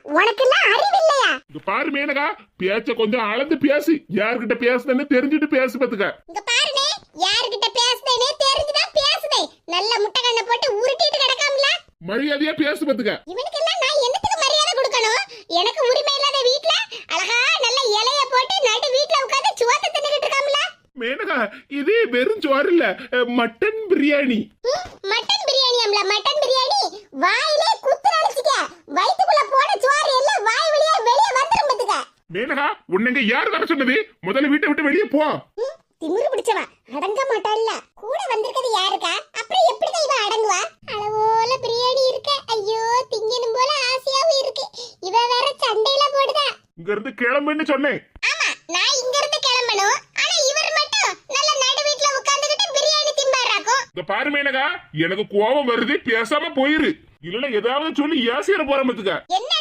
உனக்கெல்லாம் அறிவு இல்லையா? இங்க பாரு மேனகா, பேச்ச கொஞ்சம் அளந்து பேசு. யார்கிட்ட பேசுறேன்னு தெரிஞ்சுட்டு பேசு பாத்துக்க. இங்க பாருனே, யார்கிட்ட பேசுதேனே தெரிஞ்சுதான் பேசுதே. நல்ல முட்டை கண்ணை போட்டு உருட்டிட்டு கிடக்காமல. மரியாதையா பேசு பாத்துக்க. இவனுக்கெல்லாம் நான் என்னத்துக்கு மரியாதை கொடுக்கணும்? எனக்கு உரிமை இல்லாத வீட்ல அழகா நல்ல இலைய போட்டு நடு வீட்ல உட்கார்ந்து சுவாத்த தின்னுட்டு இருக்காமல. மேனகா, இது வெறும் சோறு இல்ல, மட்டன் பிரியாணி. மட்டன் பிரியாணியாம்ல, மட்டன் பிரியாணி. வாயிலே குத்து அடிச்சிக்க. வயித்துக்குள்ள போன சோறு எல்லாம் வாய் வழியா வெளிய வந்துரும் பாத்துக்க. மேனகா, உன்னைங்க யார் வர சொன்னது? முதல்ல வீட்டை விட்டு வெளியே போ. திமிரு பிடிச்சவ அடங்க மாட்டாள்ல. கூட வந்திருக்கிறது யாருக்கா? அப்புறம் எப்படிதான் இவ அடங்குவா? அளவோல பிரியாணி இருக்க. ஐயோ, திங்கணும் போல ஆசையாவும் இருக்கு. இவ வேற சண்டையில போடுதா. இங்க இருந்து கிளம்புன்னு சொன்னேன். ஆமா, நான் இங்க இருந்து கிளம்பணும். ஆனா இவர் மட்டும் நல்ல நடு வீட்ல உட்கார்ந்துகிட்டு பிரியாணி திம்பாராக்கும். இந்த பாரு மேனகா, எனக்கு கோபம் வருது, பேசாம போயிரு. இல்லன்னா ஏதாவது சொல்லி ஏசிற போற பாத்துக்க. என்ன